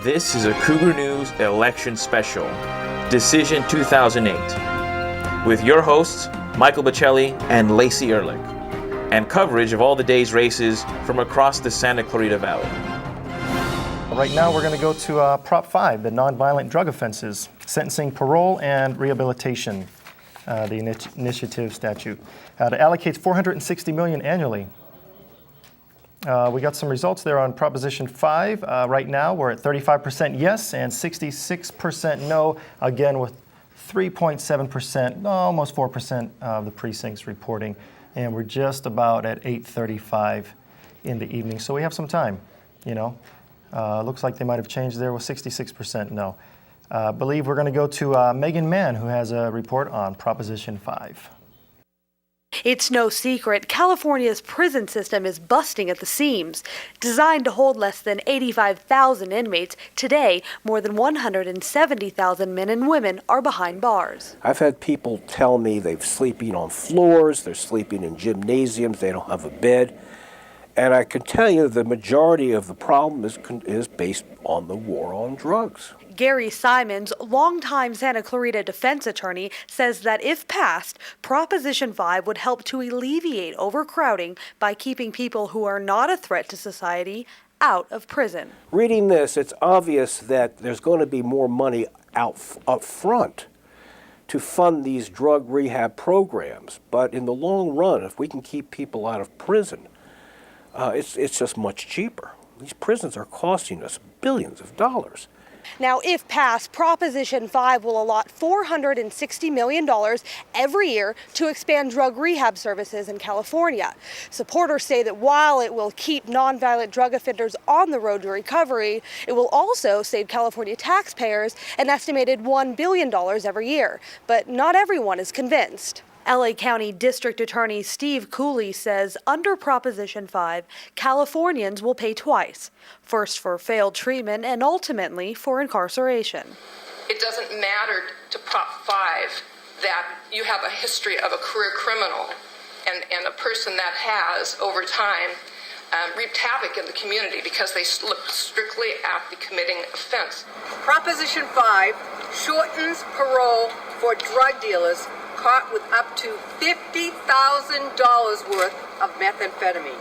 This is a Cougar News election special, Decision 2008, with your hosts, Michael Bocelli and Lacey Ehrlich, and coverage of all the day's races from across the Santa Clarita Valley. Right now we're going to go to Prop 5, the nonviolent drug offenses, sentencing, parole, and rehabilitation, the initiative statute. It allocates $460 million annually. We got some results there on Proposition 5. Right now, we're at 35% yes and 66% no, again with 3.7%, almost 4% of the precincts reporting. And we're just about at 8:35 in the evening. So we have some time, you know. Looks like they might have changed there with 66% no. I believe we're going to go to Megan Mann, who has a report on Proposition 5. It's no secret, California's prison system is busting at the seams. Designed to hold less than 85,000 inmates, today more than 170,000 men and women are behind bars. I've had people tell me they're sleeping on floors, they're sleeping in gymnasiums, they don't have a bed. And I can tell you the majority of the problem is based on the war on drugs. Gary Simons, longtime Santa Clarita defense attorney, says that if passed, Proposition 5 would help to alleviate overcrowding by keeping people who are not a threat to society out of prison. Reading this, it's obvious that there's going to be more money up front to fund these drug rehab programs. But in the long run, if we can keep people out of prison, it's just much cheaper. These prisons are costing us billions of dollars. Now, if passed, Proposition 5 will allot $460 million every year to expand drug rehab services in California. Supporters say that while it will keep nonviolent drug offenders on the road to recovery, it will also save California taxpayers an estimated $1 billion every year. But not everyone is convinced. LA County District Attorney Steve Cooley says under Proposition 5, Californians will pay twice, first for failed treatment and ultimately for incarceration. It doesn't matter to Prop 5 that you have a history of a career criminal and a person that has, over time, reaped havoc in the community because they look strictly at the committing offense. Proposition 5 shortens parole for drug dealers caught with up to $50,000 worth of methamphetamine.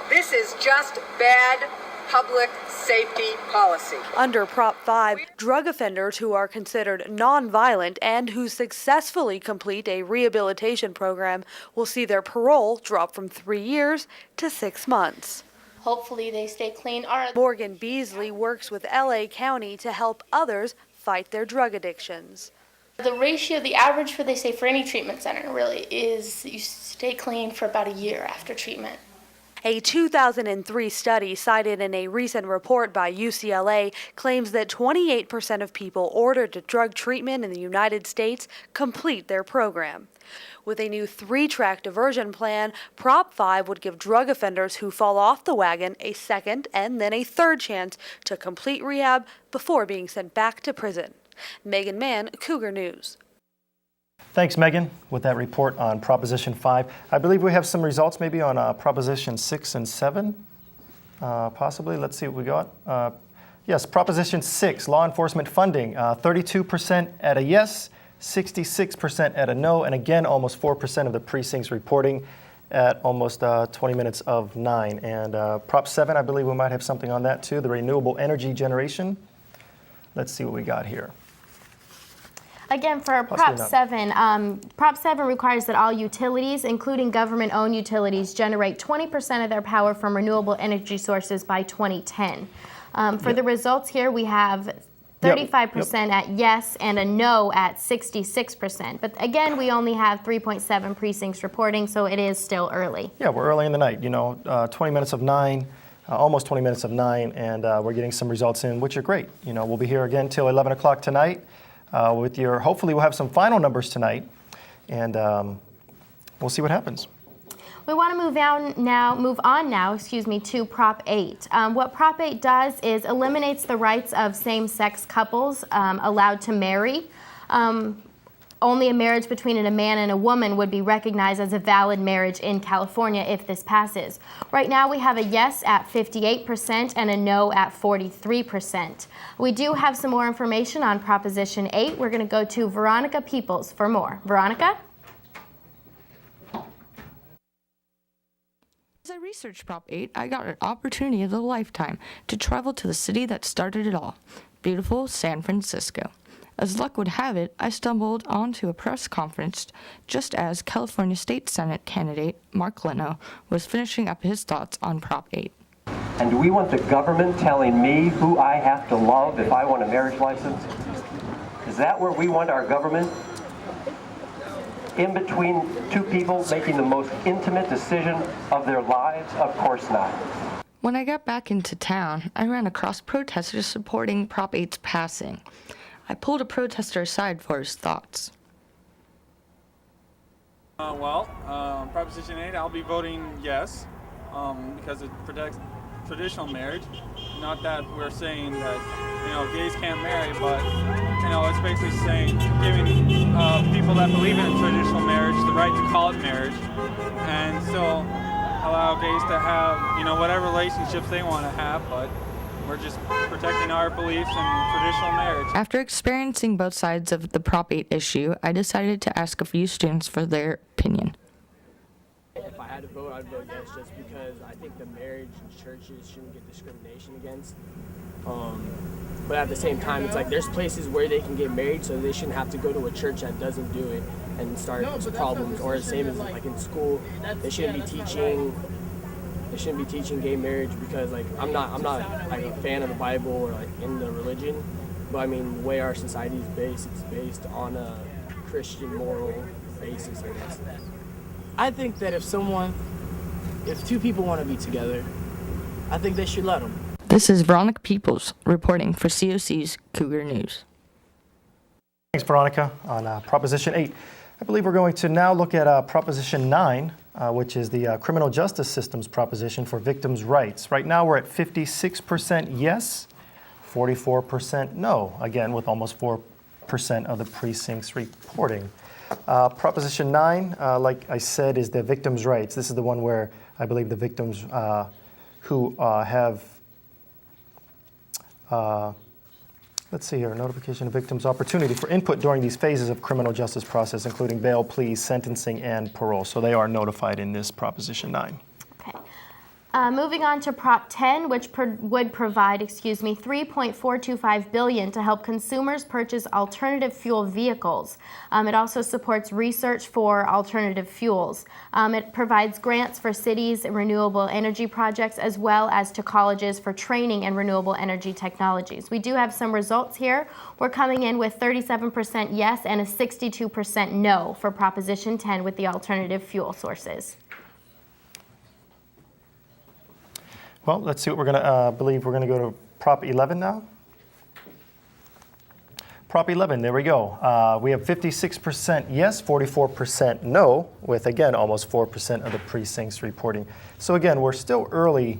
This is just bad public safety policy. Under Prop 5, drug offenders who are considered nonviolent and who successfully complete a rehabilitation program will see their parole drop from 3 years to 6 months. Hopefully they stay clean. Morgan Beasley works with LA County to help others fight their drug addictions. The ratio, the average for, they say, for any treatment center really is you stay clean for about a year after treatment. A 2003 study cited in a recent report by UCLA claims that 28% of people ordered to drug treatment in the United States complete their program. With a new 3-track diversion plan, Prop 5 would give drug offenders who fall off the wagon a second and then a third chance to complete rehab before being sent back to prison. Megan Mann, Cougar News. Thanks, Megan, with that report on Proposition 5. I believe we have some results maybe on Proposition 6 and 7, possibly. Let's see what we got. Yes, Proposition 6, law enforcement funding, 32% at a yes, 66% at a no, and again, almost 4% of the precincts reporting at almost 20 minutes of 9. And Prop 7, I believe we might have something on that too, the renewable energy generation. Let's see what we got here. Again, for Prop 7, Prop 7 requires that all utilities, including government-owned utilities, generate 20% of their power from renewable energy sources by 2010. For the results here, we have 35% at yes and a no at 66%. But again, we only have 3.7 precincts reporting, so it is still early. Yeah, we're early in the night, 20 minutes of 9. Almost 20 minutes of 9, and we're getting some results in, which are great. We'll be here again till 11 o'clock tonight with hopefully we'll have some final numbers tonight, and we'll see what happens. We want to move on now, to Prop 8. What Prop 8 does is eliminates the rights of same-sex couples allowed to marry. only a marriage between a man and a woman would be recognized as a valid marriage in California if this passes. Right now we have a yes at 58% and a no at 43%. We do have some more information on Proposition 8. We're going to go to Veronica Peoples for more. Veronica? As I researched Prop 8, I got an opportunity of a lifetime to travel to the city that started it all, beautiful San Francisco. As luck would have it, I stumbled onto a press conference just as California State Senate candidate Mark Leno was finishing up his thoughts on Prop 8. And do we want the government telling me who I have to love if I want a marriage license? Is that where we want our government? In between two people making the most intimate decision of their lives? Of course not. When I got back into town, I ran across protesters supporting Prop 8's passing. I pulled a protester aside for his thoughts. Proposition 8, I'll be voting yes, because it protects traditional marriage. Not that we're saying that, gays can't marry, but, it's basically saying, giving people that believe in traditional marriage the right to call it marriage, and still allow gays to have, whatever relationships they want to have, but we're just protecting our beliefs in traditional marriage. After experiencing both sides of the Prop 8 issue, I decided to ask a few students for their opinion. If I had to vote, I'd vote yes, just because I think the marriage in churches shouldn't get discrimination against. But at the same time, it's like there's places where they can get married, so they shouldn't have to go to a church that doesn't do it and start problems. Or the same as like in school, they shouldn't be teaching gay marriage, because like I'm not like a fan of the Bible or like in the religion, but I mean the way our society is based, it's based on a Christian moral basis, I guess. I think that if two people want to be together, I think they should let them. This is Veronica Peoples reporting for COC's Cougar News. Thanks, Veronica. On Proposition 8, I believe we're going to now look at Proposition 9, which is the criminal justice system's proposition for victims' rights. Right now we're at 56% yes, 44% no, again with almost 4% of the precincts reporting. Proposition 9, like I said, is the victims' rights. This is the one where I believe the victims who have, let's see here, notification of victims' opportunity for input during these phases of criminal justice process, including bail, pleas, sentencing, and parole. So they are notified in this Proposition 9. Okay. Moving on to Prop 10, which would provide, $3.425 billion to help consumers purchase alternative fuel vehicles. It also supports research for alternative fuels. It provides grants for cities and renewable energy projects, as well as to colleges for training in renewable energy technologies. We do have some results here. We're coming in with 37% yes and a 62% no for Proposition 10 with the alternative fuel sources. Well, let's see what we're going to believe. We're going to go to Prop 11 now. Prop 11, there we go. We have 56% yes, 44% no, with, again, almost 4% of the precincts reporting. So, again, we're still early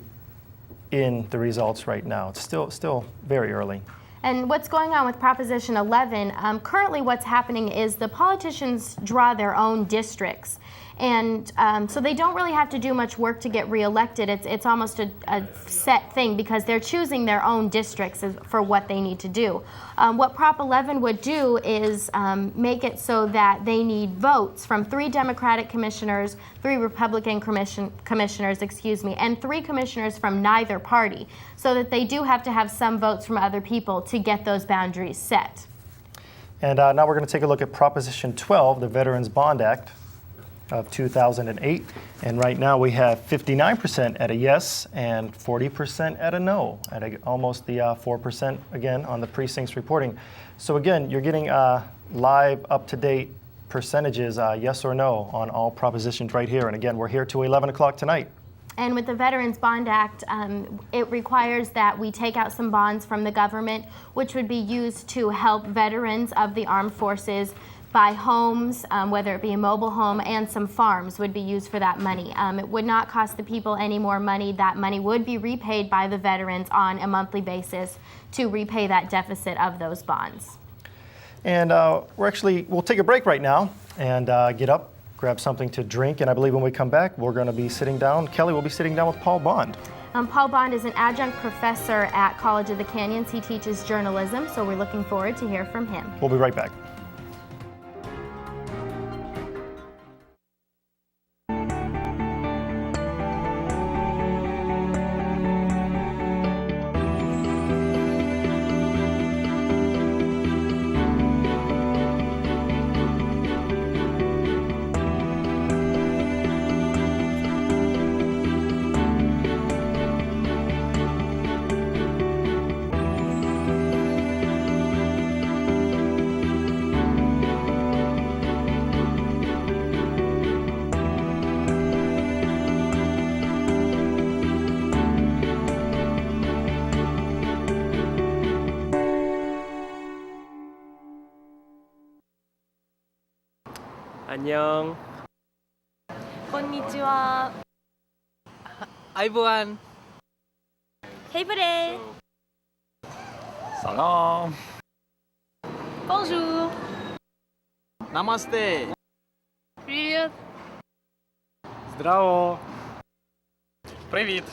in the results right now. It's still very early. And what's going on with Proposition 11, currently what's happening is the politicians draw their own districts. And so they don't really have to do much work to get reelected. It's almost a set thing because they're choosing their own districts for what they need to do. What Prop 11 would do is make it so that they need votes from 3 Democratic commissioners, 3 Republican commissioners, and 3 commissioners from neither party, so that they do have to have some votes from other people to get those boundaries set. And now we're going to take a look at Proposition 12, the Veterans Bond Act of 2008, and right now we have 59% at a yes and 40% at a no, at almost the 4% again on the precincts reporting. So again, you're getting live, up-to-date percentages, yes or no, on all propositions right here. And again, we're here till 11 o'clock tonight. And with the Veterans Bond Act, it requires that we take out some bonds from the government, which would be used to help veterans of the armed forces buy homes, whether it be a mobile home, and some farms would be used for that money. It would not cost the people any more money. That money would be repaid by the veterans on a monthly basis to repay that deficit of those bonds. And we'll take a break right now and get up, grab something to drink, and I believe when we come back, we're going to be sitting down. Kelly will be sitting down with Paul Bond. Paul Bond is an adjunct professor at College of the Canyons. He teaches journalism, so we're looking forward to hear from him. We'll be right back. 안녕. konnichiwa. 아이보안. Hey, Brill. Salam. Bonjour. Namaste. Привет. Zdravo. Привет.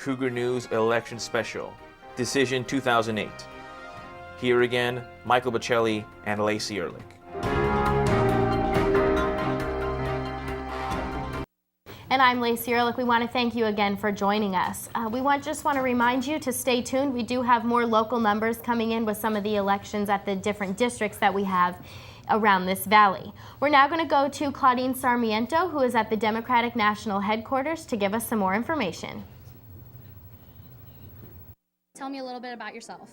Cougar News Election Special, Decision 2008. Here again, Michael Bocelli and Lacey Ehrlich. And I'm Lacey Ehrlich. We want to thank you again for joining us. We just want to remind you to stay tuned. We do have more local numbers coming in with some of the elections at the different districts that we have around this valley. We're now going to go to Claudine Sarmiento, who is at the Democratic National Headquarters, to give us some more information. Tell me a little bit about yourself.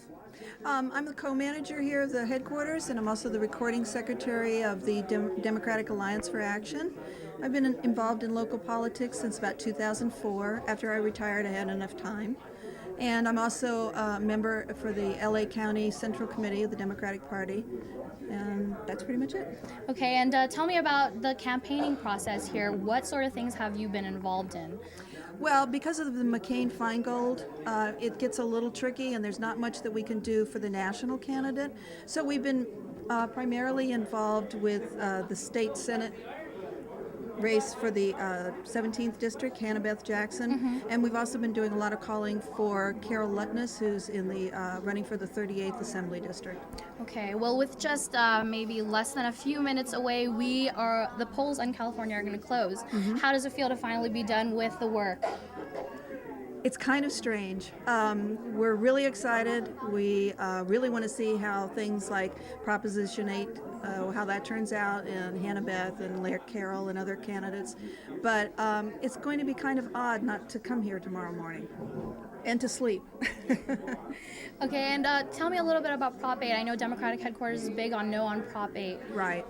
I'm the co-manager here of the headquarters, and I'm also the recording secretary of the Democratic Alliance for Action. I've been involved in local politics since about 2004. After I retired, I had enough time. And I'm also a member for the LA County Central Committee of the Democratic Party. And that's pretty much it. Okay, and tell me about the campaigning process here. What sort of things have you been involved in? Well, because of the McCain-Feingold, it gets a little tricky, and there's not much that we can do for the national candidate. So we've been primarily involved with the state Senate race for the 17th district, Hannah Beth Jackson, and we've also been doing a lot of calling for Carol Lutness, who's in the running for the 38th Assembly District. Okay, well, with just maybe less than a few minutes away, the polls in California are going to close. How does it feel to finally be done with the work? It's kind of strange. We're really excited. We really want to see how things like Proposition 8, how that turns out, and Hannah Beth and Laird Carroll and other candidates. But it's going to be kind of odd not to come here tomorrow morning and to sleep. Okay, and tell me a little bit about Prop 8. I know Democratic headquarters is big on no on Prop 8. Right.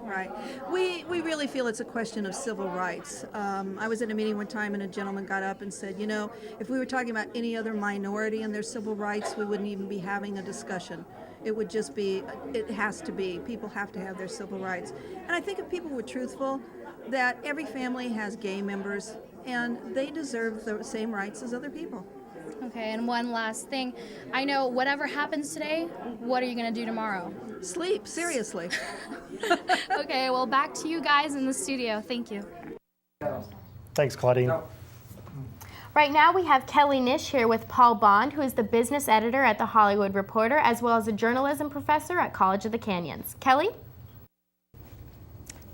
We really feel it's a question of civil rights. I was at a meeting one time and a gentleman got up and said, you know, if we were talking about any other minority and their civil rights, we wouldn't even be having a discussion. It would just be, it has to be. People have to have their civil rights. And I think if people were truthful, that every family has gay members and they deserve the same rights as other people. Okay, and one last thing. I know whatever happens today, what are you going to do tomorrow? Sleep, seriously. Okay, well, back to you guys in the studio. Thank you. Thanks, Claudine. Right now we have Kelly Nish here with Paul Bond, who is the business editor at The Hollywood Reporter, as well as a journalism professor at College of the Canyons. Kelly?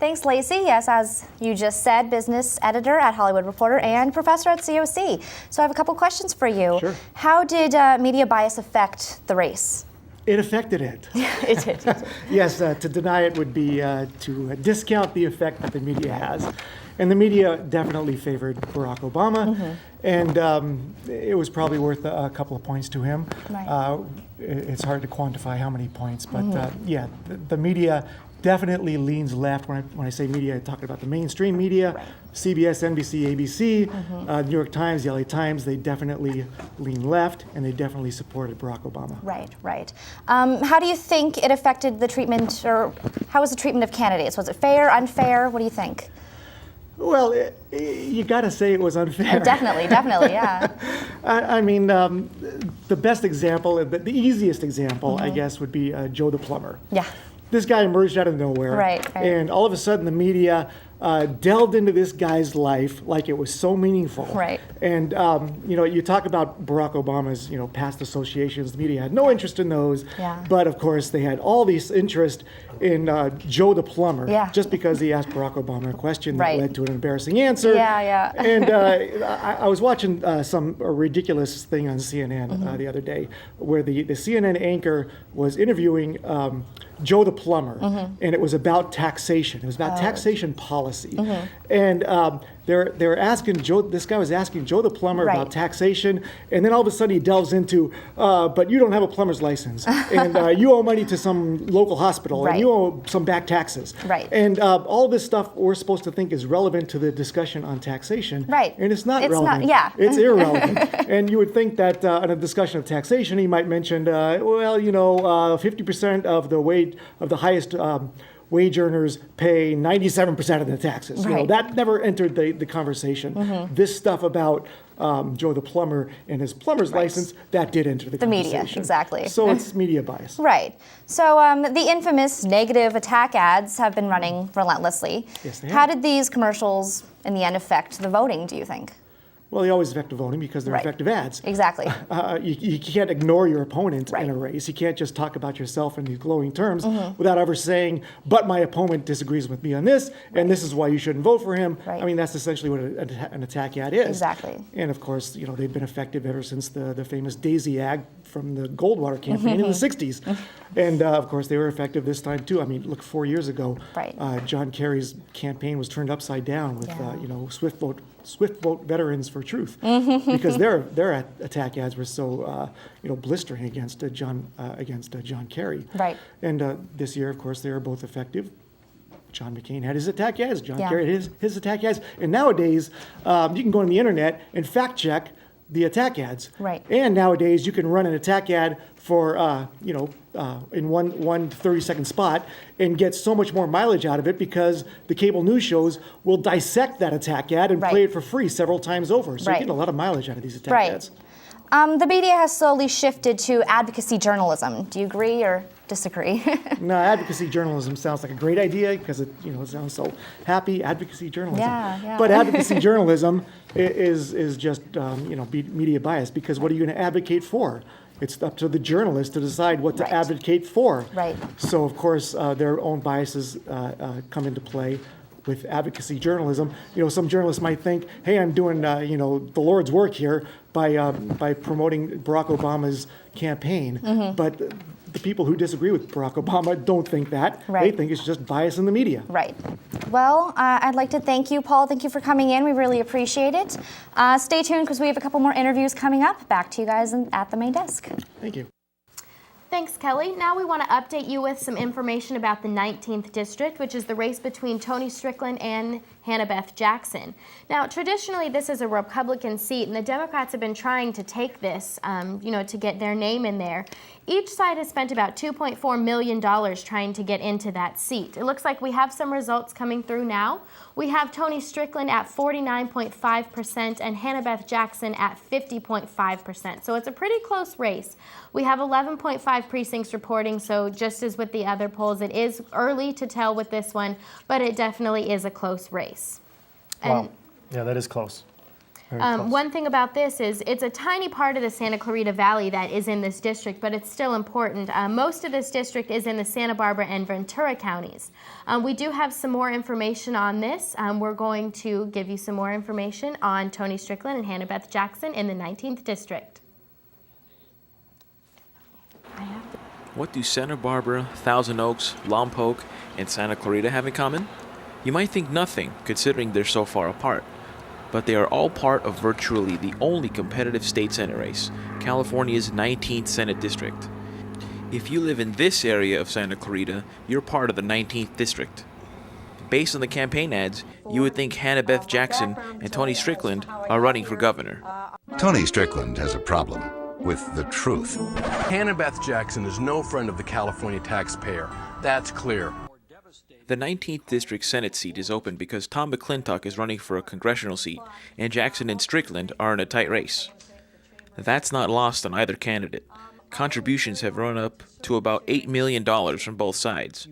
Thanks, Lacey. Yes, as you just said, business editor at Hollywood Reporter and professor at COC. So I have a couple questions for you. Sure. How did media bias affect the race? It affected it. It did. Yes, to deny it would be to discount the effect that the media has. And the media definitely favored Barack Obama, and it was probably worth a couple of points to him. Right. It's hard to quantify how many points, but yeah, the media definitely leans left. When I say media, I'm talking about the mainstream media, CBS, NBC, ABC, New York Times, the LA Times. They definitely lean left, and they definitely supported Barack Obama. Right, right. How do you think it affected the treatment, or how was the treatment of candidates? Was it fair, unfair? What do you think? Well, you got to say it was unfair. Definitely, yeah. I mean, the best example, the easiest example, I guess, would be Joe the plumber. Yeah. This guy emerged out of nowhere. Right. And all of a sudden, the media delved into this guy's life like it was so meaningful. Right. And, you talk about Barack Obama's, past associations. The media had no interest in those. Yeah. But, of course, they had all this interest in Joe the plumber. Yeah. Just because he asked Barack Obama a question Right. that led to an embarrassing answer. Yeah. And I was watching some ridiculous thing on CNN the other day where the CNN anchor was interviewing Joe the plumber, and it was about taxation. It was about taxation policy. And they're asking Joe, this guy was asking Joe the plumber about taxation, and then all of a sudden he delves into, but you don't have a plumber's license, and you owe money to some local hospital, and you owe some back taxes. Right. And all this stuff we're supposed to think is relevant to the discussion on taxation. Right. And it's not It's relevant. not, yeah. It's irrelevant. And you would think that in a discussion of taxation, he might mention, 50% of the wage of the highest wage earners pay 97% of the taxes. Right. That never entered the conversation. This stuff about Joe the plumber and his plumber's license, that did enter the conversation. Media, exactly. So it's media bias. Right. So the infamous negative attack ads have been running relentlessly. Yes, they How have. did these commercials in the end affect the voting, do you think? Well, they always affect the voting because they're effective ads. Exactly. You can't ignore your opponent in a race. You can't just talk about yourself in these glowing terms without ever saying, but my opponent disagrees with me on this, and this is why you shouldn't vote for him. Right. I mean, that's essentially what an attack ad is. Exactly. And of course, they've been effective ever since the famous Daisy ad from the Goldwater campaign in the 60s. And of course, they were effective this time too. I mean, look, 4 years ago, John Kerry's campaign was turned upside down with, Swift vote veterans for truth, because their attack ads were so blistering against John Kerry. Right. And this year, of course, they were both effective. John McCain had his attack ads. John Kerry had his attack ads. And nowadays, you can go on the internet and fact check the attack ads. Right. And nowadays, you can run an attack ad for in one 30-second spot and get so much more mileage out of it because the cable news shows will dissect that attack ad and play it for free several times over. So you're getting a lot of mileage out of these attack ads. The media has slowly shifted to advocacy journalism. Do you agree or disagree? No, advocacy journalism sounds like a great idea because it sounds so happy. Advocacy journalism. Yeah. But advocacy journalism is just media bias, because what are you going to advocate for? It's up to the journalist to decide what to advocate for. Right. So of course their own biases come into play with advocacy journalism. Some journalists might think, hey, I'm doing the Lord's work here by promoting Barack Obama's campaign. But the people who disagree with Barack Obama don't think that. They think it's just bias in the media. Right. Well, I'd like to thank you, Paul. Thank you for coming in. We really appreciate it. Stay tuned because we have a couple more interviews coming up. Back to you guys at the main desk. Thank you. Thanks, Kelly. Now we want to update you with some information about the 19th District, which is the race between Tony Strickland and Hannah-Beth Jackson. Now, traditionally, this is a Republican seat, and the Democrats have been trying to take this, to get their name in there. Each side has spent about $2.4 million trying to get into that seat. It looks like we have some results coming through now. We have Tony Strickland at 49.5% and Hannah-Beth Jackson at 50.5%. So it's a pretty close race. We have 11.5 precincts reporting, so just as with the other polls, it is early to tell with this one, but it definitely is a close race. Wow. Yeah, that is close. One thing about this is it's a tiny part of the Santa Clarita Valley that is in this district, but it's still important. Most of this district is in the Santa Barbara and Ventura counties. We do have some more information on this. We're going to give you some more information on Tony Strickland and Hannah Beth Jackson in the 19th district. What do Santa Barbara, Thousand Oaks, Lompoc, and Santa Clarita have in common? You might think nothing, considering they're so far apart. But they are all part of virtually the only competitive state Senate race, California's 19th Senate District. If you live in this area of Santa Clarita, you're part of the 19th District. Based on the campaign ads, you would think Hannah Beth Jackson and Tony Strickland are running for governor. Tony Strickland has a problem with the truth. Hannah Beth Jackson is no friend of the California taxpayer. That's clear. The 19th District Senate seat is open because Tom McClintock is running for a congressional seat, and Jackson and Strickland are in a tight race. That's not lost on either candidate. Contributions have run up to about $8 million from both sides.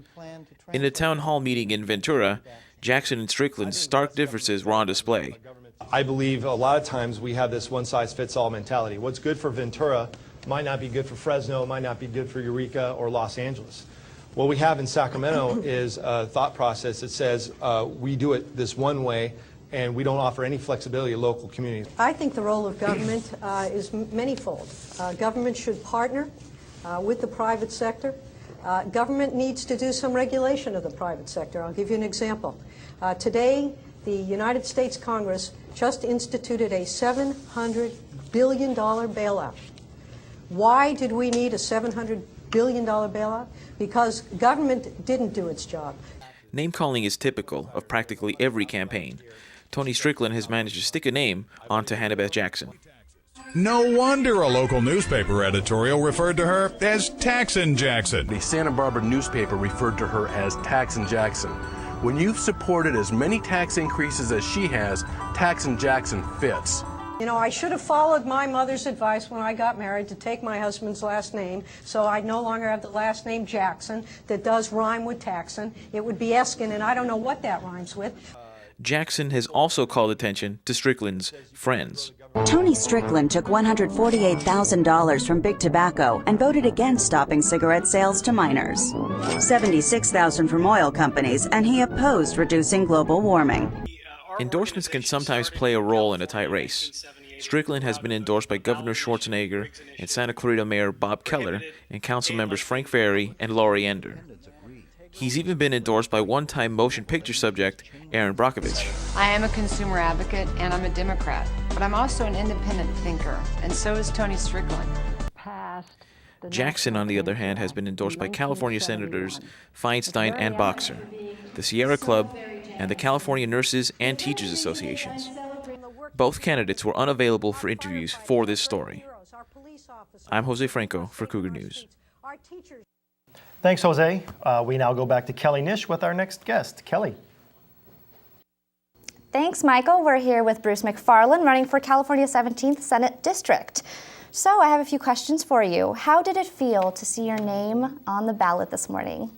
In a town hall meeting in Ventura, Jackson and Strickland's stark differences were on display. I believe a lot of times we have this one-size-fits-all mentality. What's good for Ventura might not be good for Fresno, might not be good for Eureka or Los Angeles. What we have in Sacramento is a thought process that says we do it this one way and we don't offer any flexibility to local communities. I think the role of government is manifold. Government should partner with the private sector. Government needs to do some regulation of the private sector. I'll give you an example. Today, the United States Congress just instituted a $700 billion bailout. Why did we need a $700 billion bailout? Because government didn't do its job. Name-calling is typical of practically every campaign. Tony Strickland has managed to stick a name onto Hannah Beth Jackson. No wonder a local newspaper editorial referred to her as Taxin' Jackson. The Santa Barbara newspaper referred to her as Taxin' Jackson. When you've supported as many tax increases as she has, Taxin' Jackson fits. You know, I should have followed my mother's advice when I got married to take my husband's last name, so I no longer have the last name Jackson that does rhyme with taxon. It would be Eskin, and I don't know what that rhymes with. Jackson has also called attention to Strickland's friends. Tony Strickland took $148,000 from Big Tobacco and voted against stopping cigarette sales to minors. $76,000 from oil companies, and he opposed reducing global warming. Endorsements can sometimes play a role in a tight race. Strickland has been endorsed by Governor Schwarzenegger and Santa Clarita Mayor Bob Keller and council members Frank Ferry and Laurie Ender. He's even been endorsed by one-time motion picture subject Aaron Brockovich. I am a consumer advocate and I'm a Democrat, but I'm also an independent thinker, and so is Tony Strickland. Jackson, on the other hand, has been endorsed by California Senators Feinstein and Boxer, the Sierra Club, and the California Nurses and Teachers Associations. Both candidates were unavailable for interviews for this story. I'm Jose Franco for Cougar News. Thanks, Jose. We now go back to Kelly Nish with our next guest. Kelly. Thanks, Michael. We're here with Bruce McFarland, running for California 17th Senate District. So I have a few questions for you. How did it feel to see your name on the ballot this morning?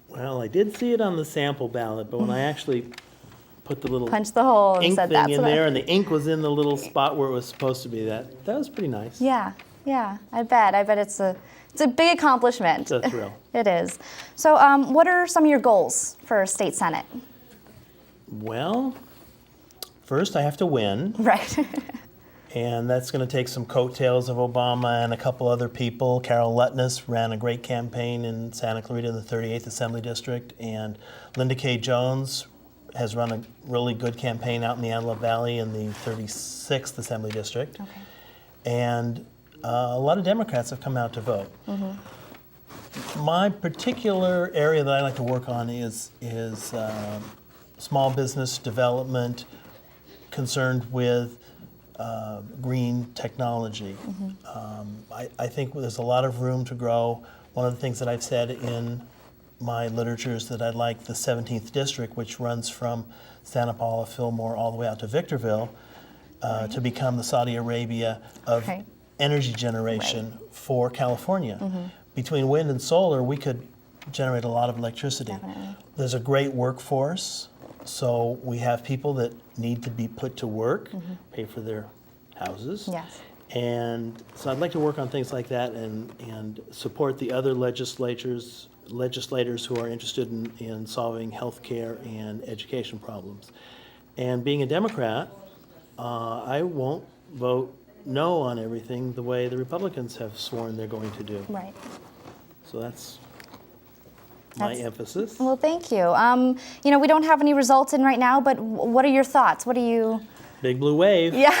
Well, I did see it on the sample ballot, but when I actually put the little punch the hole ink and thing in there, and the ink was in the little spot where it was supposed to be, that was pretty nice. Yeah, I bet it's a big accomplishment. It's a thrill. It is. So what are some of your goals for state senate? Well, first I have to win. Right. And that's going to take some coattails of Obama and a couple other people. Carol Lutness ran a great campaign in Santa Clarita in the 38th Assembly District, and Linda K. Jones has run a really good campaign out in the Antelope Valley in the 36th Assembly District. Okay. And a lot of Democrats have come out to vote. Mm-hmm. My particular area that I like to work on is small business development concerned with green technology. Mm-hmm. I think there's a lot of room to grow. One of the things that I've said in my literature is that I'd like the 17th District, which runs from Santa Paula, Fillmore, all the way out to Victorville, to become the Saudi Arabia of energy generation for California. Mm-hmm. Between wind and solar, we could generate a lot of electricity. Definitely. There's a great workforce, so we have people that need to be put to work, pay for their houses. Yes. And so I'd like to work on things like that and support the other legislators who are interested in solving healthcare and education problems. And being a Democrat, I won't vote no on everything the way the Republicans have sworn they're going to do. Right. So that's my emphasis. Well, thank you. You know, we don't have any results in right now, but what are your thoughts? What are you? Big blue wave. Yeah.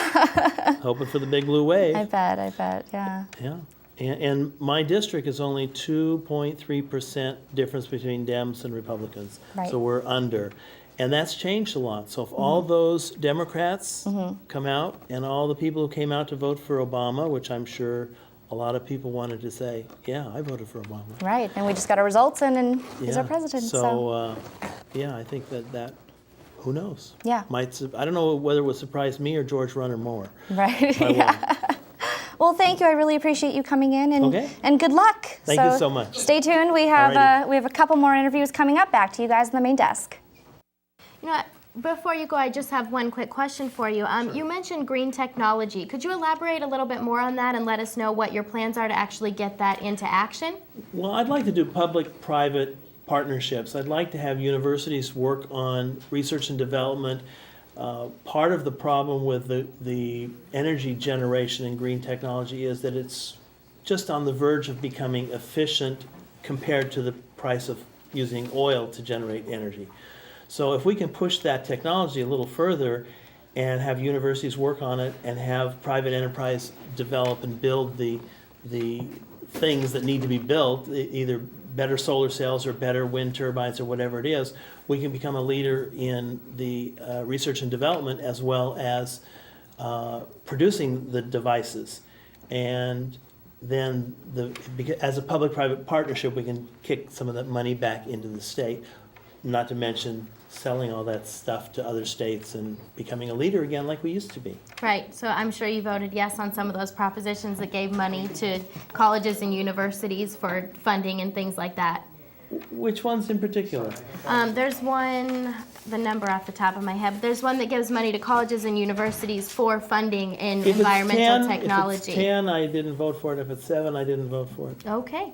Hoping for the big blue wave. I bet, yeah. Yeah. And my district is only 2.3% difference between Dems and Republicans. Right. So we're under. And that's changed a lot. So if all those Democrats come out and all the people who came out to vote for Obama, which I'm sure a lot of people wanted to say, yeah, I voted for Obama. Right, and we just got our results in, and he's our president. So yeah, I think that who knows? Yeah. I don't know whether it would surprise me or George Runner more. Right, yeah. Well, thank you. I really appreciate you coming in, and good luck. Thank you so much. Stay tuned. We have a couple more interviews coming up. Back to you guys on the main desk. You know, before you go, I just have one quick question for you. You mentioned green technology. Could you elaborate a little bit more on that and let us know what your plans are to actually get that into action? Well, I'd like to do public-private partnerships. I'd like to have universities work on research and development. Part of the problem with the energy generation in green technology is that it's just on the verge of becoming efficient compared to the price of using oil to generate energy. So if we can push that technology a little further and have universities work on it and have private enterprise develop and build the things that need to be built, either better solar cells or better wind turbines or whatever it is, we can become a leader in the research and development as well as producing the devices. And then as a public-private partnership, we can kick some of that money back into the state, not to mention selling all that stuff to other states and becoming a leader again like we used to be. Right, so I'm sure you voted yes on some of those propositions that gave money to colleges and universities for funding and things like that. Which ones in particular? There's one, the number off the top of my head, but there's one that gives money to colleges and universities for funding in environmental technology. If it's 10, I didn't vote for it. If it's 7, I didn't vote for it. Okay,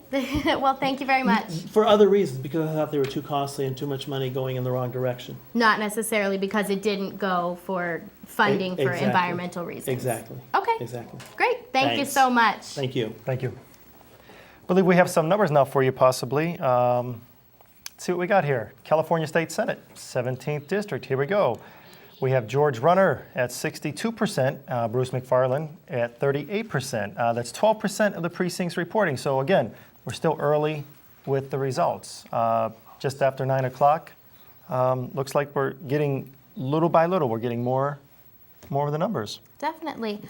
well, thank you very much. For other reasons, because I thought they were too costly and too much money going in the wrong direction. Not necessarily because it didn't go for funding for environmental reasons. Exactly. Okay. Exactly. Great, thank you so much. Thank you. Thank you. I believe we have some numbers now for you, possibly. Let's see what we got here. California State Senate, 17th District. Here we go. We have George Runner at 62%, Bruce McFarland at 38%. That's 12% of the precincts reporting. So again, we're still early with the results. Just after 9 o'clock, looks like we're getting, little by little, we're getting more of the numbers. Definitely.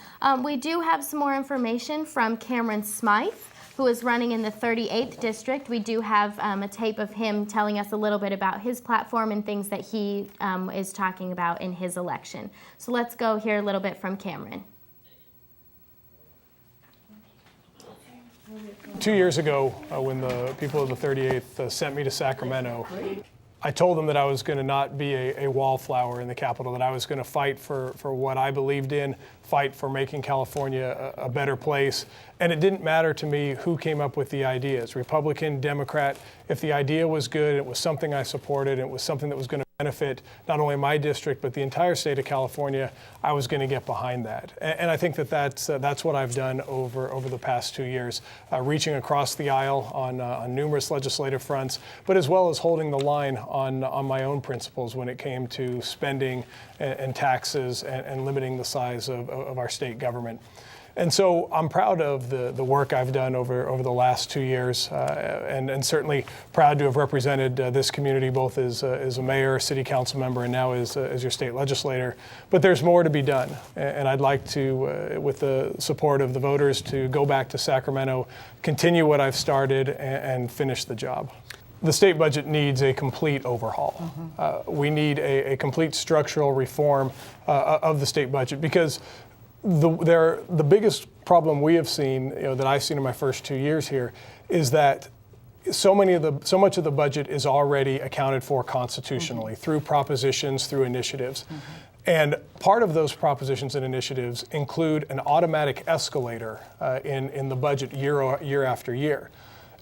We do have some more information from Cameron Smythe, who is running in the 38th district. We do have a tape of him telling us a little bit about his platform and things that he is talking about in his election. So let's go hear a little bit from Cameron. 2 years ago, when the people of the 38th sent me to Sacramento, I told them that I was going to not be a wallflower in the Capitol, that I was going to fight for what I believed in, fight for making California a better place. And it didn't matter to me who came up with the ideas, Republican, Democrat. If the idea was good, it was something I supported, it was something that was going to benefit not only my district, but the entire state of California, I was going to get behind that. And I think that that's what I've done over the past 2 years, reaching across the aisle on numerous legislative fronts, but as well as holding the line on my own principles when it came to spending and taxes and limiting the size of our state government. And so I'm proud of the work I've done over the last 2 years, and certainly proud to have represented this community both as a mayor, city council member, and now as your state legislator. But there's more to be done, and I'd like to, with the support of the voters, to go back to Sacramento, continue what I've started, and finish the job. The state budget needs a complete overhaul. We need a complete structural reform of the state budget, because the biggest problem we have seen, that I've seen in my first 2 years here, is that so much of the budget is already accounted for constitutionally through propositions, through initiatives. And part of those propositions and initiatives include an automatic escalator in the budget year after year.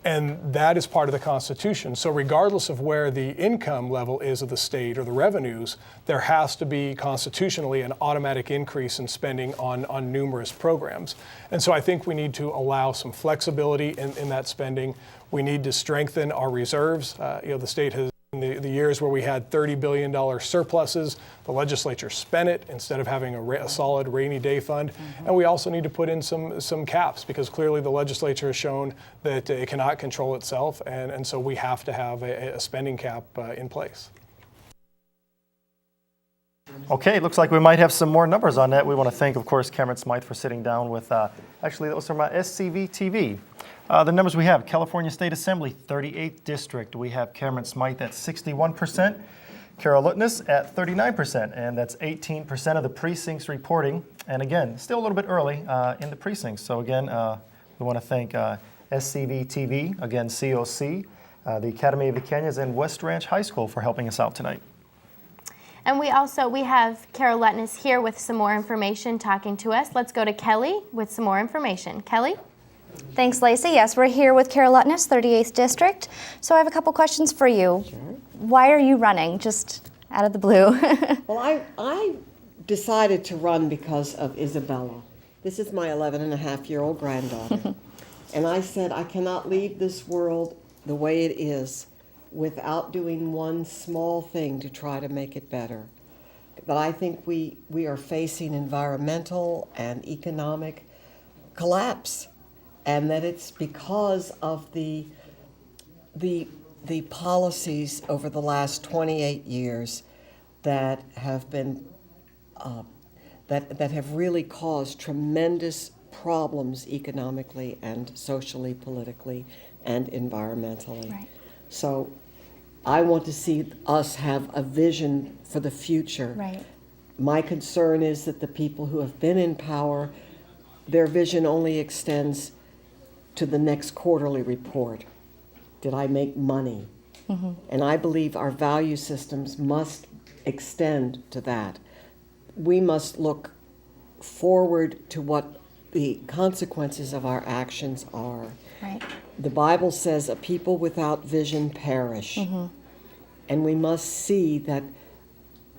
And that is part of the Constitution. So regardless of where the income level is of the state or the revenues, there has to be constitutionally an automatic increase in spending on numerous programs. And so I think we need to allow some flexibility in that spending. We need to strengthen our reserves. The state has, in the years where we had $30 billion surpluses, the legislature spent it instead of having a solid rainy day fund. And we also need to put in some caps, because clearly the legislature has shown that it cannot control itself, and so we have to have a spending cap in place. Okay, looks like we might have some more numbers on that. We want to thank, of course, Cameron Smythe for sitting down with, actually that was from SCV TV. The numbers we have: California State Assembly, 38th District, we have Cameron Smythe at 61%, Carol Lutness at 39%, and that's 18% of the precincts reporting. And again, still a little bit early in the precincts. So again, we want to thank SCV TV, again COC, the Academy of the Canyons, and West Ranch High School for helping us out tonight. And we have Carol Lutness here with some more information talking to us. Let's go to Kelly with some more information. Kelly? Thanks, Lacey. Yes, we're here with Carol Lutness, 38th District. So I have a couple questions for you. Sure. Why are you running, just out of the blue? Well, I decided to run because of Isabella. This is my 11-and-a-half-year-old granddaughter. And I said, I cannot leave this world the way it is without doing one small thing to try to make it better. But I think we are facing environmental and economic collapse, and that it's because of the policies over the last 28 years that have been that have really caused tremendous problems economically and socially, politically, and environmentally. Right. So I want to see us have a vision for the future. Right. My concern is that the people who have been in power, their vision only extends to the next quarterly report. Did I make money? Mm-hmm. And I believe our value systems must extend to that. We must look forward to what the consequences of our actions are. Right. The Bible says a people without vision perish. Mm-hmm. And we must see that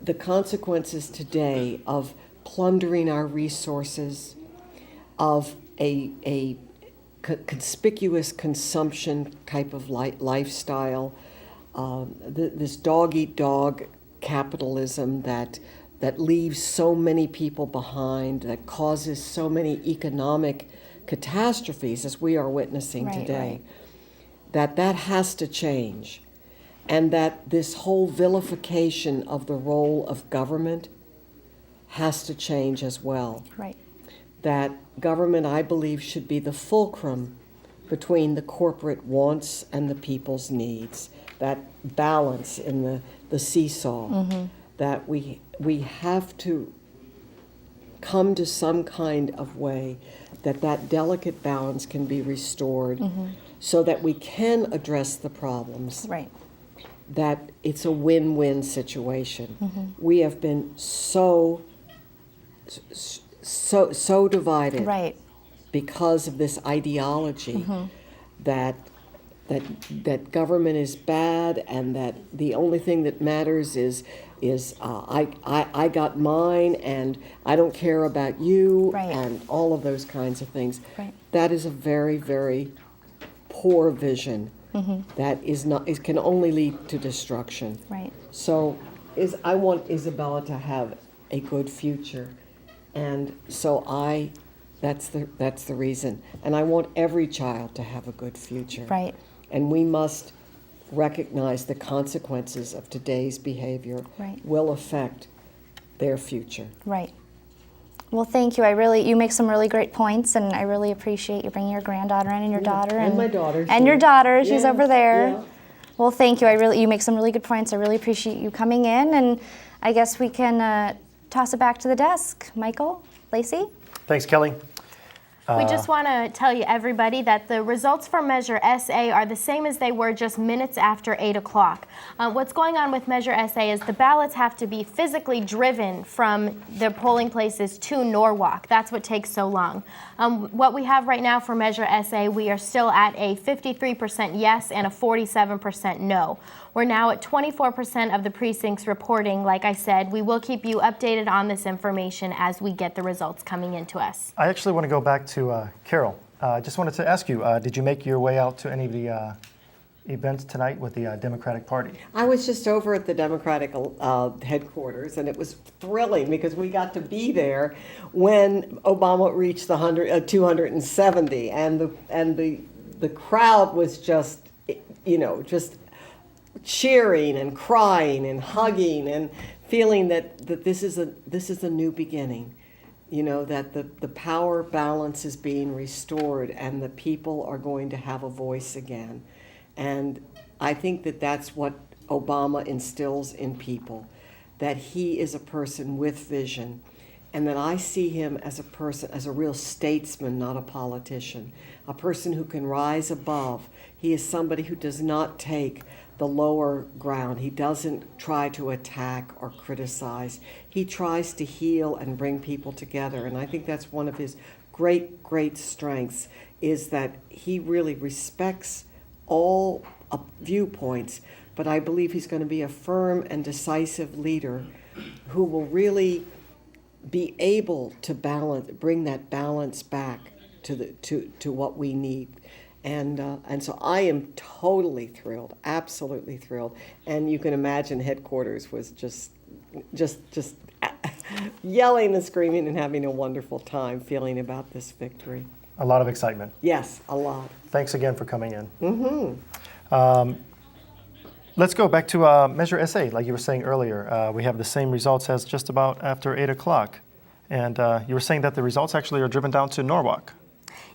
the consequences today of plundering our resources, of a conspicuous consumption type of lifestyle, this dog-eat-dog capitalism that leaves so many people behind, that causes so many economic catastrophes as we are witnessing today, that has to change. And that this whole vilification of the role of government has to change as well. Right. That government, I believe, should be the fulcrum between the corporate wants and the people's needs. That balance in the seesaw. Mm-hmm. That we have to come to some kind of way that delicate balance can be restored, mm-hmm. so that we can address the problems. Right. That it's a win-win situation. Mm-hmm. We have been so divided, right. because of this ideology, mm-hmm. that government is bad, and that the only thing that matters is I got mine, and I don't care about you, right. and all of those kinds of things. Right. That is a very, very poor vision. Mm-hmm. That can only lead to destruction. Right. So I want Isabella to have a good future, and so that's the reason. And I want every child to have a good future. Right. And we must recognize the consequences of today's behavior, right. will affect their future. Right. Well, thank you. You make some really great points, and I really appreciate you bringing your granddaughter in, and your daughter. And my daughter. And your daughter. She's yeah, over there. Yeah. Well, thank you. You make some really good points. I really appreciate you coming in, and I guess we can toss it back to the desk. Michael, Lacey? Thanks, Kelly. We just want to tell you, everybody, that the results for Measure SA are the same as they were just minutes after 8 o'clock. What's going on with Measure SA is the ballots have to be physically driven from the polling places to Norwalk. That's what takes so long. What we have right now for Measure SA, we are still at a 53% yes and a 47% no. We're now at 24% of the precincts reporting. Like I said, we will keep you updated on this information as we get the results coming into us. I actually want to go back to Carol. I just wanted to ask you, did you make your way out to any of the events tonight with the Democratic Party? I was just over at the Democratic headquarters, and it was thrilling because we got to be there when Obama reached the 270, and the crowd was just, just cheering and crying and hugging and feeling that this is a new beginning. That the power balance is being restored and the people are going to have a voice again. And I think that that's what Obama instills in people, that he is a person with vision, and that I see him as a person, as a real statesman, not a politician, a person who can rise above. He is somebody who does not take the lower ground. He doesn't try to attack or criticize. He tries to heal and bring people together. And I think that's one of his great, great strengths, is that he really respects all viewpoints, but I believe he's going to be a firm and decisive leader who will really be able to bring that balance back to what we need. And so I am totally thrilled, absolutely thrilled. And you can imagine headquarters was just yelling and screaming and having a wonderful time feeling about this victory. A lot of excitement. Yes, a lot. Thanks again for coming in. Let's go back to Measure SA. Like you were saying earlier, we have the same results as just about after 8 o'clock. And you were saying that the results actually are driven down to Norwalk.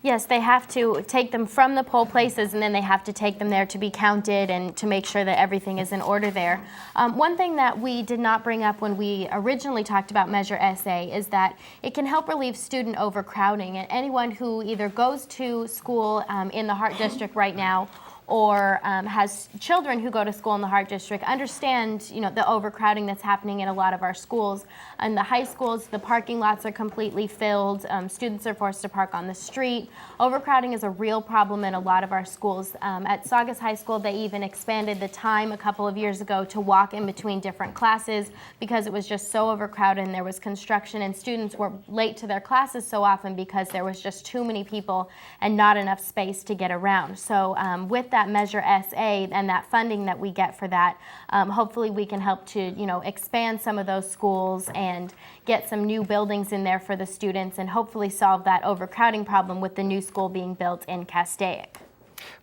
Yes, they have to take them from the poll places, and then they have to take them there to be counted and to make sure that everything is in order there. One thing that we did not bring up when we originally talked about Measure SA is that it can help relieve student overcrowding. And anyone who either goes to school in the Hart District right now or has children who go to school in the Hart District understand, the overcrowding that's happening in a lot of our schools. In the high schools, the parking lots are completely filled. Students are forced to park on the street. Overcrowding is a real problem in a lot of our schools. At Saugus High School, they even expanded the time a couple of years ago to walk in between different classes because it was just so overcrowded and there was construction, and students were late to their classes so often because there was just too many people and not enough space to get around. So with that Measure SA and that funding that we get for that, hopefully we can help to expand some of those schools and get some new buildings in there for the students and hopefully solve that overcrowding problem with the new school being built in Castaic.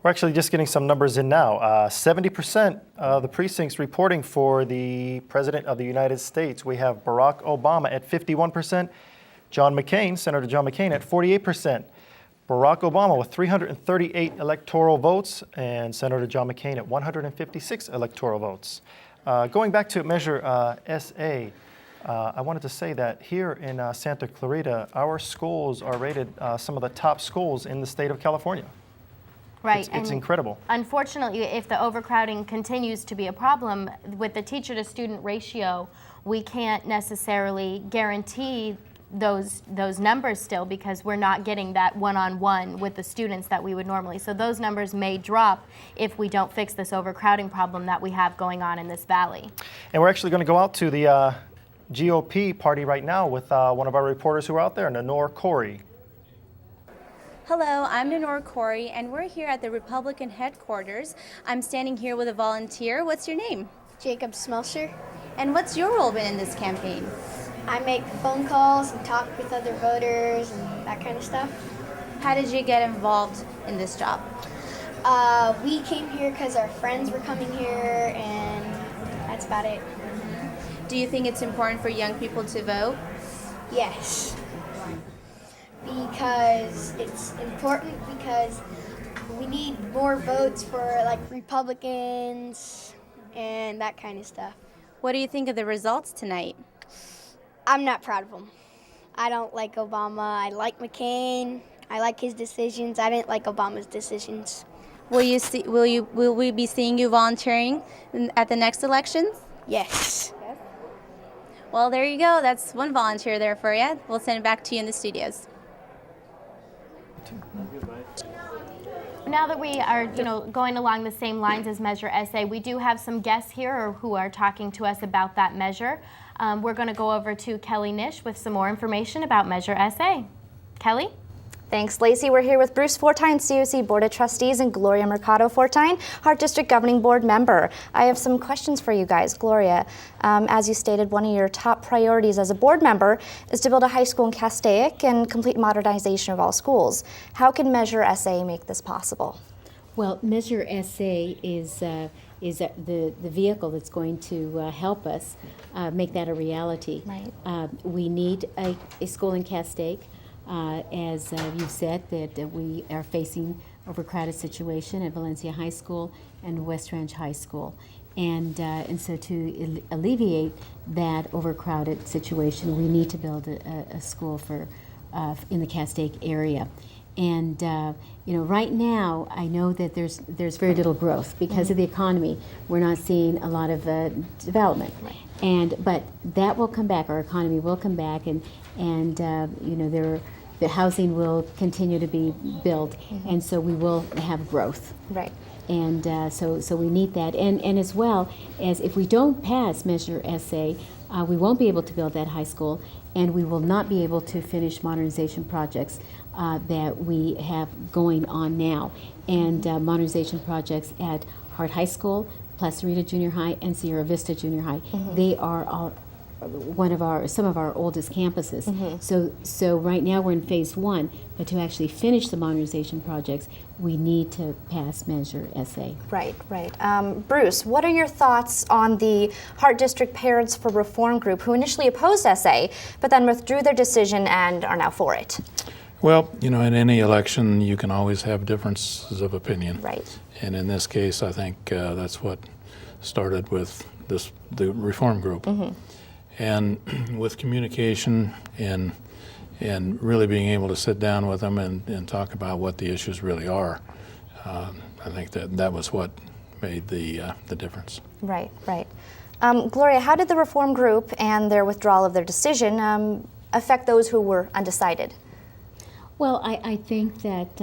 We're actually just getting some numbers in now. 70% of the precincts reporting for the President of the United States. We have Barack Obama at 51%, Senator John McCain at 48%. Barack Obama with 338 electoral votes, and Senator John McCain at 156 electoral votes. Going back to Measure SA, I wanted to say that here in Santa Clarita, our schools are rated some of the top schools in the state of California. Right. It's incredible. Unfortunately, if the overcrowding continues to be a problem, with the teacher-to-student ratio, we can't necessarily guarantee those numbers still because we're not getting that one-on-one with the students that we would normally. So those numbers may drop if we don't fix this overcrowding problem that we have going on in this valley. And we're actually going to go out to the GOP party right now with one of our reporters who are out there, Nanor Corey. Hello, I'm Nanor Corey, and we're here at the Republican headquarters. I'm standing here with a volunteer. What's your name? Jacob Smelser. And what's your role been in this campaign? I make phone calls and talk with other voters and that kind of stuff. How did you get involved in this job? We came here because our friends were coming here, and that's about it. Do you think it's important for young people to vote? Yes. Because it's important because we need more votes for Republicans and that kind of stuff. What do you think of the results tonight? I'm not proud of them. I don't like Obama. I like McCain. I like his decisions. I didn't like Obama's decisions. Will we be seeing you volunteering at the next elections? Yes. Well, there you go. That's one volunteer there for you. We'll send it back to you in the studios. Now that we are, going along the same lines as Measure SA, we do have some guests here who are talking to us about that measure. We're going to go over to Kelly Nish with some more information about Measure SA. Kelly? Thanks, Lacey. We're here with Bruce Fortine, COC Board of Trustees, and Gloria Mercado Fortine, Hart District Governing Board member. I have some questions for you guys. Gloria, as you stated, one of your top priorities as a board member is to build a high school in Castaic and complete modernization of all schools. How can Measure SA make this possible? Well, Measure SA is the vehicle that's going to help us make that a reality. Right. We need a school in Castaic. As you've said, that we are facing overcrowded situation at Valencia High School and West Ranch High School. And so to alleviate that overcrowded situation, we need to build a school for in the Castaic area. And right now, I know that there's very little growth because of the economy. We're not seeing a lot of development, but that will come back. Our economy will come back, and the housing will continue to be built, and so we will have growth. Right. And so we need that, and as well as if we don't pass Measure SA, we won't be able to build that high school, and we will not be able to finish modernization projects that we have going on now, and modernization projects at Hart High School, Clarita Junior High, and Sierra Vista Junior High. They are all some of our oldest campuses. So right now we're in phase 1, but to actually finish the modernization projects, we need to pass Measure SA. Right. Bruce, what are your thoughts on the Hart District Parents for Reform group who initially opposed SA, but then withdrew their decision and are now for it? Well, in any election, you can always have differences of opinion. Right. And in this case, I think that's what started with the reform group. And with communication and really being able to sit down with them and talk about what the issues really are, I think that was what made the difference. Right. Gloria, how did the reform group and their withdrawal of their decision affect those who were undecided? Well, I think that,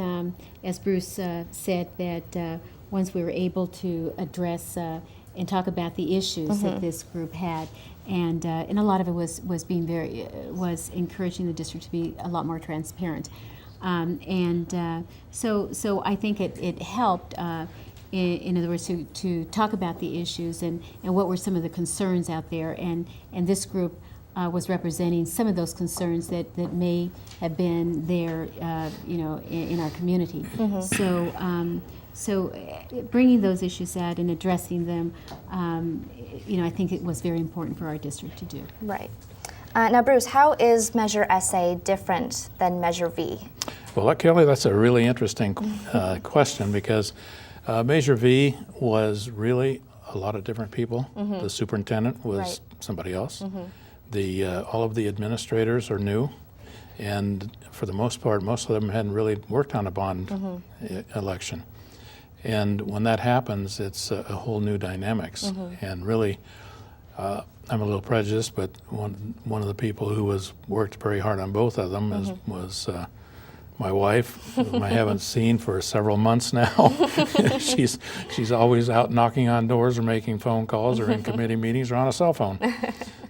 as Bruce said, that once we were able to address and talk about the issues that this group had, and a lot of it was encouraging the district to be a lot more transparent, so I think it helped. In other words, to talk about the issues and what were some of the concerns out there, and this group was representing some of those concerns that may have been there, in our community. So bringing those issues out and addressing them, I think it was very important for our district to do. Right. Now, Bruce, how is Measure SA different than Measure V? Well, Kelly, that's a really interesting question, because Measure V was really a lot of different people. The superintendent was somebody else. All of the administrators are new, and for the most part, most of them hadn't really worked on a bond election. And when that happens, it's a whole new dynamics. And really, I'm a little prejudiced, but one of the people who worked very hard on both of them was my wife, whom I haven't seen for several months now. she's always out knocking on doors or making phone calls or in committee meetings or on a cell phone.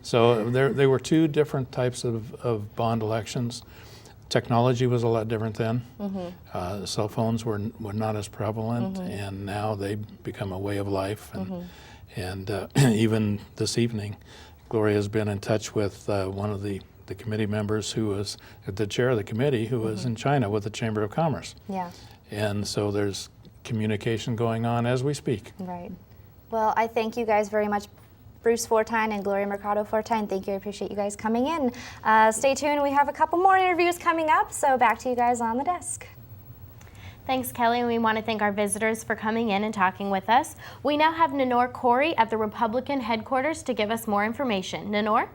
So they were two different types of bond elections. Technology was a lot different then. Cell phones were not as prevalent, and now they become a way of life. And even this evening, Gloria has been in touch with one of the committee members who was the chair of the committee, who was in China with the Chamber of Commerce. Yeah. And so there's communication going on as we speak. Right. Well, I thank you guys very much, Bruce Fortine and Gloria Mercado Fortine. Thank you. I appreciate you guys coming in. Stay tuned. We have a couple more interviews coming up, so back to you guys on the desk. Thanks, Kelly. We want to thank our visitors for coming in and talking with us. We now have Nenore Corey at the Republican headquarters to give us more information. Nenore?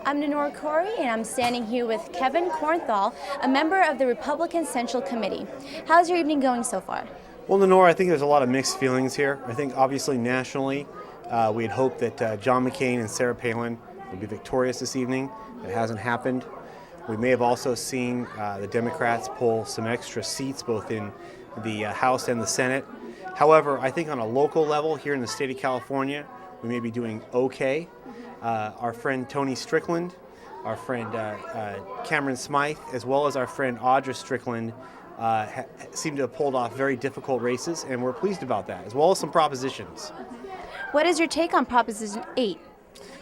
I'm Nenore Corey, and I'm standing here with Kevin Kornthal, a member of the Republican Central Committee. How's your evening going so far? Well, Nenore, I think there's a lot of mixed feelings here. I think obviously nationally, we had hoped that John McCain and Sarah Palin would be victorious this evening. It hasn't happened. We may have also seen the Democrats pull some extra seats both in the House and the Senate. However, I think on a local level here in the state of California, we may be doing okay. Our friend Tony Strickland, our friend Cameron Smythe, as well as our friend Audra Strickland seem to have pulled off very difficult races, and we're pleased about that, as well as some propositions. What is your take on Proposition 8?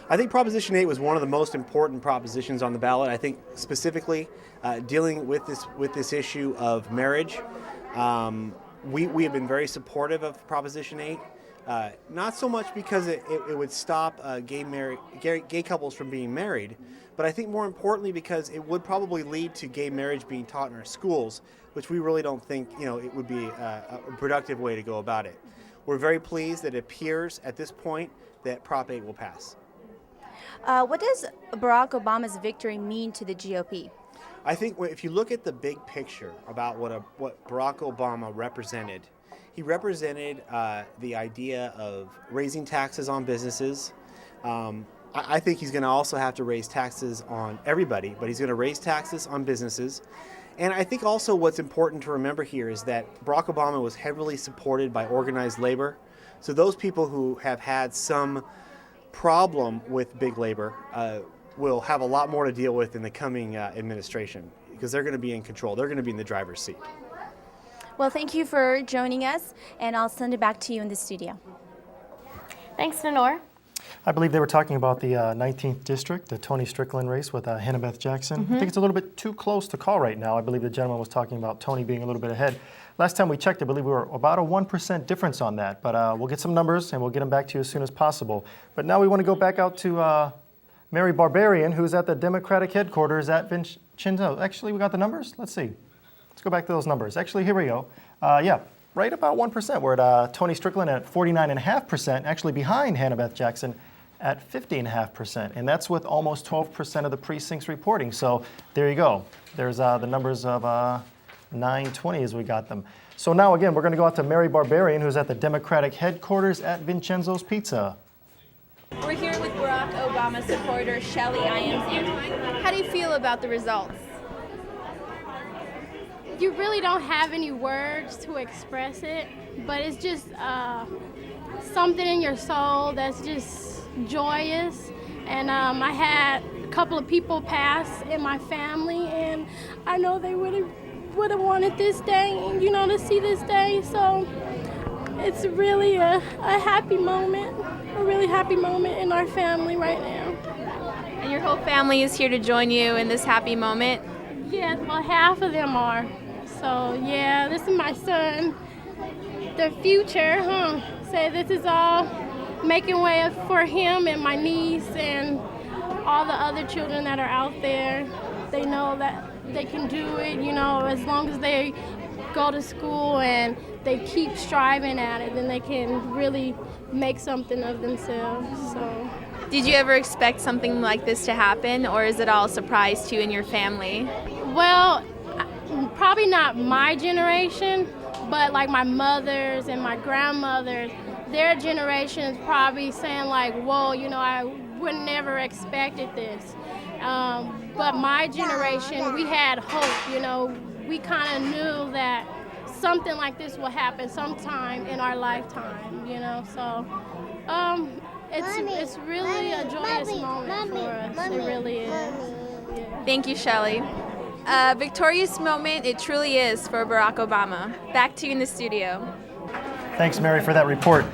I think Proposition 8 was one of the most important propositions on the ballot. I think specifically dealing with this issue of marriage. We have been very supportive of Proposition 8. Not so much because it would stop gay couples from being married, but I think more importantly because it would probably lead to gay marriage being taught in our schools, which we really don't think it would be a productive way to go about it. We're very pleased that it appears at this point that Prop 8 will pass. What does Barack Obama's victory mean to the GOP? I think if you look at the big picture about what Barack Obama represented, he represented the idea of raising taxes on businesses. I think he's going to also have to raise taxes on everybody, but he's going to raise taxes on businesses. And I think also what's important to remember here is that Barack Obama was heavily supported by organized labor. So those people who have had some problem with big labor will have a lot more to deal with in the coming administration because they're going to be in control. They're going to be in the driver's seat. Well, thank you for joining us, and I'll send it back to you in the studio. Thanks, Nenore. I believe they were talking about the 19th district, the Tony Strickland race with Hannah-Beth Jackson. I think it's a little bit too close to call right now. I believe the gentleman was talking about Tony being a little bit ahead. Last time we checked, I believe we were about a 1% difference on that, but we'll get some numbers and we'll get them back to you as soon as possible. But now we want to go back out to Mary Barbarian, who's at the Democratic headquarters at Vincenzo. Actually, we got the numbers? Let's see. Let's go back to those numbers. Actually, here we go. Yeah, right about 1%. We're at Tony Strickland at 49.5%, actually behind Hannah-Beth Jackson at 50.5%. And that's with almost 12% of the precincts reporting. So there you go. There's the numbers of 920 as we got them. So now, again, we're going to go out to Mary Barbarian, who's at the Democratic headquarters at Vincenzo's Pizza. We're here with Barack Obama supporter Shelly Iams. How do you feel about the results? You really don't have any words to express it, but it's just something in your soul that's just joyous. And I had a couple of people pass in my family, and I know they would have wanted this day, to see this day. So it's really a happy moment, a really happy moment in our family right now. And your whole family is here to join you in this happy moment? Yeah, well, half of them are. So yeah, this is my son, the future, So this is all making way for him and my niece and all the other children that are out there. They know that they can do it, as long as they go to school and they keep striving at it, then they can really make something of themselves. So. Did you ever expect something like this to happen, or is it all a surprise to you and your family? Well, probably not my generation, but like my mother's and my grandmother's, their generation is probably saying like, whoa, I would never expected this. But my generation, we had hope, we kind of knew that something like this will happen sometime in our lifetime, so it's really a joyous moment for us. It really is. Yeah. Thank you, Shelly. A victorious moment it truly is for Barack Obama. Back to you in the studio. Thanks, Mary, for that report.